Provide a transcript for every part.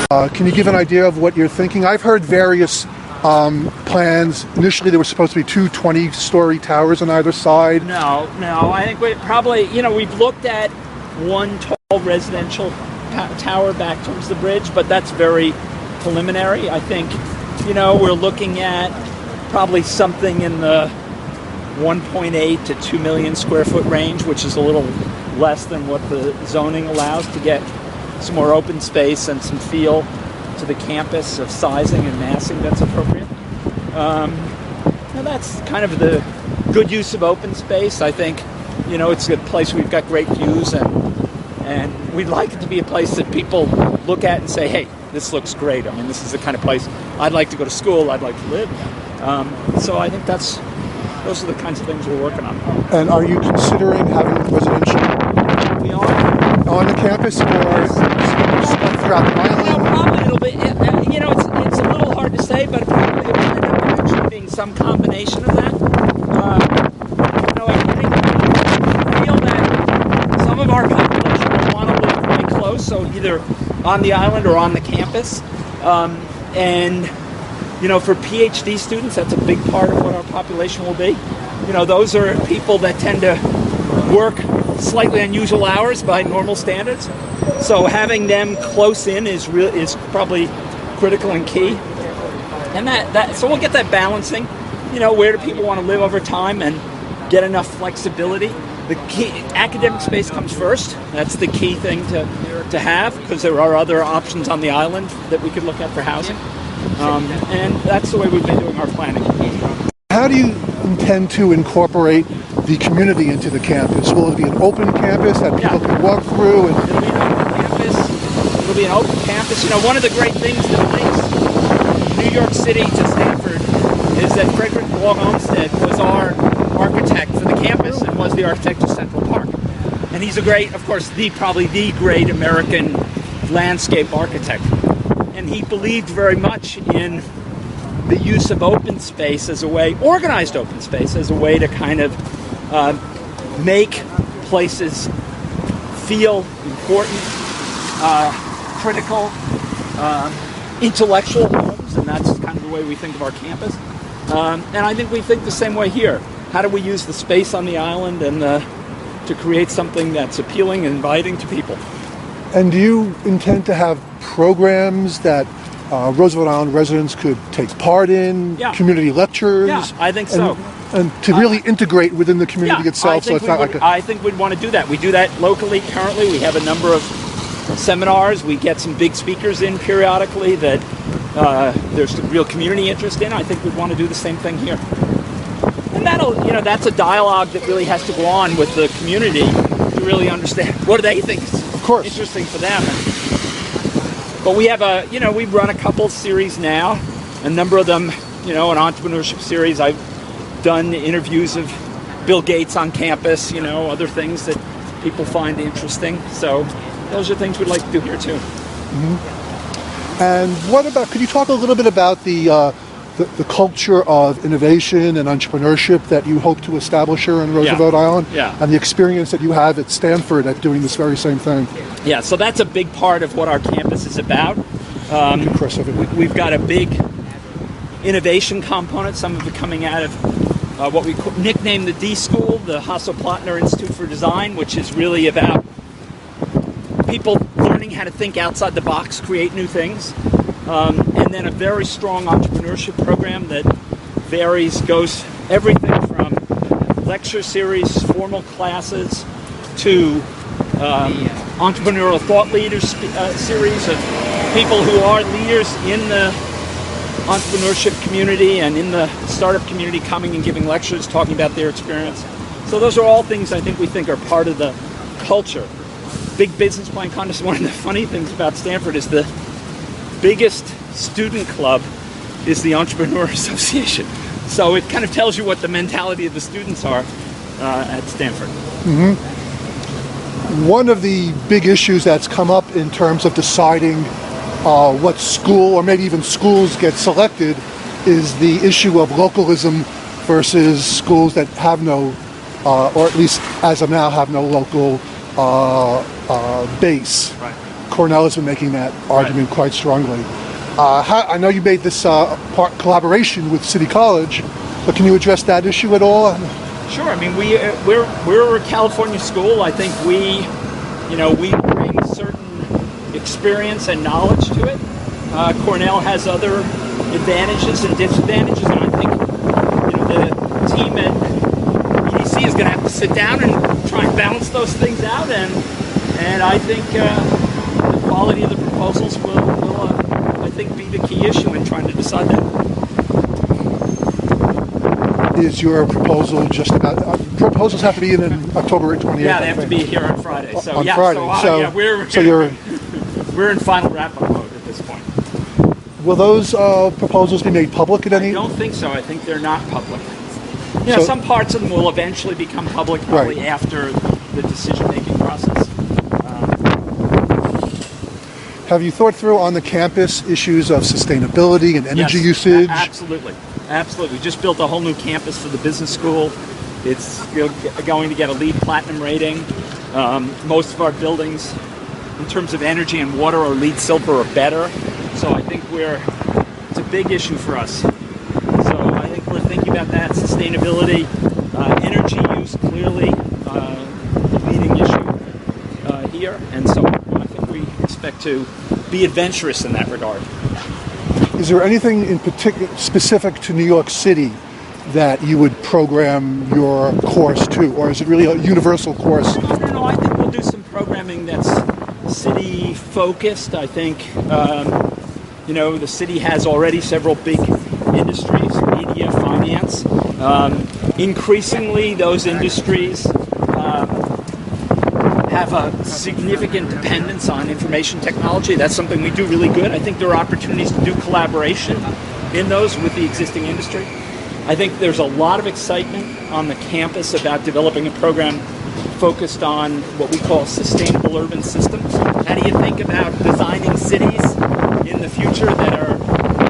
Can you give an idea of what you're thinking? I've heard various plans. Initially, there were supposed to be two 20-story towers on either side. No. I think we probably, we've looked at one tall residential tower back towards the bridge, but that's very preliminary. I think, we're looking at probably something in the 1.8 to 2 million square foot range, which is a little less than what the zoning allows to get some more open space and some feel to the campus of sizing and massing that's appropriate. That's kind of the good use of open space. I think, it's a place we've got great views, and we'd like it to be a place that people look at and say, hey, this looks great. I mean, this is the kind of place I'd like to go to school, I'd like to live. So I think those are the kinds of things we're working on. And are you considering having residential on the campus or spread throughout the island? Probably it'll be, it's a little hard to say, but probably it'll end up eventually being some combination of that. I feel that some of our population will want to live quite close, so either on the island or on the campus. And for PhD students, that's a big part of what our population will be. Those are people that tend to work slightly unusual hours by normal standards. So having them close in is probably critical and key. And so we'll get that balancing. Where do people want to live over time and get enough flexibility? The key academic space comes first. That's the key thing to have, because there are other options on the island that we could look at for housing. And that's the way we've been doing our planning. How do you intend to incorporate the community into the campus? Will it be an open campus that people can walk through? It'll be an open campus. One of the great things that links New York City to Stanford is that Frederick Law Olmsted was our architect for the campus and was the architect of Central Park. And he's probably the great American landscape architect. And he believed very much in the use of open space as a way, organized open space, as a way to kind of make places feel important, critical, intellectual homes, and that's kind of the way we think of our campus. And I think we think the same way here. How do we use the space on the island and to create something that's appealing and inviting to people? And do you intend to have programs that Roosevelt Island residents could take part in, community lectures? Yeah, I think so. And to really integrate within the community itself. I think we'd want to do that. We do that locally currently. We have a number of seminars. We get some big speakers in periodically that there's real community interest in. I think we'd want to do the same thing here. And that's a dialogue that really has to go on with the community to really understand what do they think is interesting for them. But we have we run a couple series now, a number of them, an entrepreneurship series. I've done interviews of Bill Gates on campus, other things that people find interesting. So those are things we'd like to do here too. Mm-hmm. And could you talk a little bit about the culture of innovation and entrepreneurship that you hope to establish here in Roosevelt Island, and the experience that you have at Stanford at doing this very same thing? Yeah, so that's a big part of what our campus is about. We've got a big innovation component, some of it coming out of what we nicknamed the D School, the Hasso-Plattner Institute for Design, which is really about people learning how to think outside the box, create new things. And then a very strong entrepreneurship program that goes everything from lecture series, formal classes, to entrepreneurial thought leaders series of people who are leaders in the entrepreneurship community and in the startup community coming and giving lectures, talking about their experience. So those are all things I think we think are part of the culture. Big business plan contest. One of the funny things about Stanford is the biggest student club is the Entrepreneur Association. So it kind of tells you what the mentality of the students are at Stanford. Mm-hmm. One of the big issues that's come up in terms of deciding what school, or maybe even schools, get selected is the issue of localism versus schools that have no, or at least as of now, have no local base. Right. Cornell has been making that argument quite strongly. I know you made this collaboration with City College, but can you address that issue at all? Sure. I mean, we're a California school. I think we bring certain experience and knowledge to it. Cornell has other advantages and disadvantages, and I think the team at EDC is going to have to sit down and try and balance those things out. And I think the quality of the proposals will I think, be the key issue in trying to decide that. Is your proposal just about... proposals have to be in October 28th? Yeah, they have to be here on Friday. So, on Friday. We're in final wrap-up mode at this point. Will those proposals be made public at any... I don't think so. I think they're not public. Some parts of them will eventually become public probably after the decision-making process. Have you thought through on the campus issues of sustainability and energy usage? Absolutely. Absolutely. We just built a whole new campus for the business school. It's going to get a LEED Platinum rating. Most of our buildings, in terms of energy and water, are LEED Silver or better. So I think it's a big issue for us. So I think we're thinking about that. Sustainability, energy use, clearly the leading issue here. And so I think we expect to be adventurous in that regard. Is there anything in particular specific to New York City that you would program your course to, or is it really a universal course? No. I think we'll do some programming that's city focused. I think the city has already several big industries: media, finance. Increasingly, those industries have a significant dependence on information technology. That's something we do really good. I think there are opportunities to do collaboration in those with the existing industry. I think there's a lot of excitement on the campus about developing a program focused on what we call sustainable urban systems. How do you think about designing cities in the future that are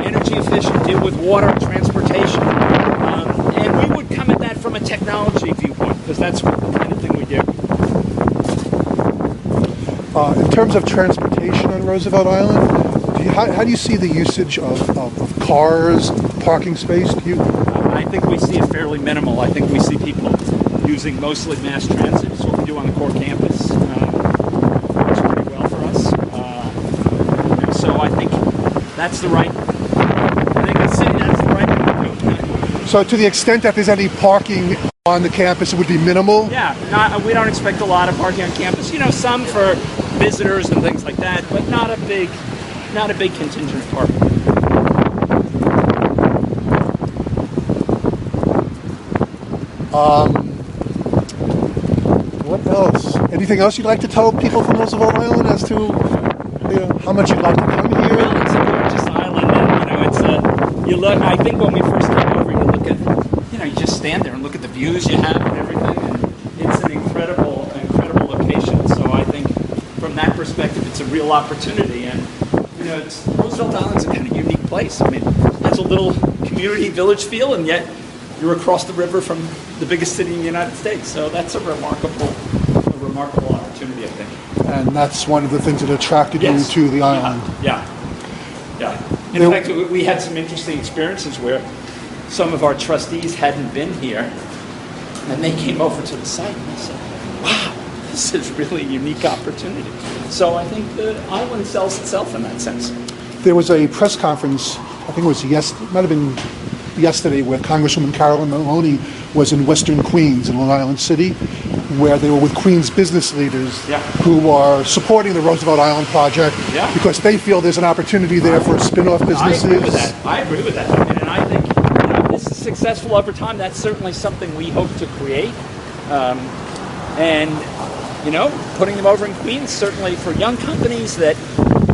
energy efficient, deal with water, transportation? And we would come at that from a technology viewpoint, because that's the kind of thing we do. In terms of transportation on Roosevelt Island, how do you see the usage of cars, parking space? I think we see it fairly minimal. I think we see people using mostly mass transit. It's what we do on the core campus. Works pretty well for us. So I think that's the right. I think the city, that's the right thing to do. So to the extent that there's any parking on the campus, it would be minimal? Yeah, we don't expect a lot of parking on campus. Some for visitors and things like that, but not a big contingent of parking. What else? Anything else you'd like to tell people from Roosevelt Island as to how much you'd like to come here? Well, it's a gorgeous island, and you look. I think when we first came over, you look at, you just stand there and look at the views you have and everything, and it's an incredible location. So I think from that perspective, it's a real opportunity, and Roosevelt Island's a kind of unique place. I mean, it's a little community village feel, and yet you're across the river from the biggest city in the United States. So that's a remarkable opportunity, I think. And that's one of the things that attracted you to the island. Yeah. In fact, we had some interesting experiences where some of our trustees hadn't been here, and they came over to the site and they said, wow, this is really a unique opportunity. So I think the island sells itself in that sense. There was a press conference, I think it was might have been yesterday, where Congresswoman Carolyn Maloney was in Western Queens in Long Island City, where they were with Queens business leaders who are supporting the Roosevelt Island project because they feel there's an opportunity there for spin-off businesses. I agree with that. And I think this is successful over time. That's certainly something we hope to create. Putting them over in Queens, certainly for young companies that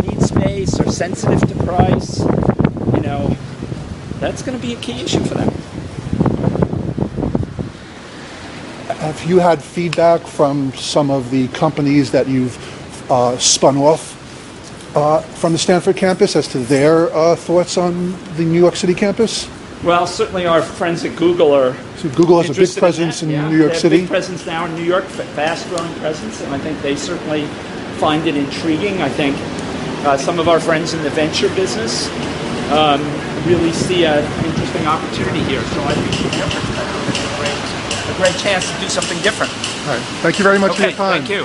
need space, are sensitive to price, that's going to be a key issue for them. Have you had feedback from some of the companies that you've spun off from the Stanford campus as to their thoughts on the New York City campus? Well, certainly our friends at Google are. So Google has a big presence in New York City. Big presence now in New York, fast-growing presence, and I think they certainly find it intriguing. I think some of our friends in the venture business really see an interesting opportunity here. So I think from your perspective, it's a great chance to do something different. All right. Thank you very much for your time. Thank you.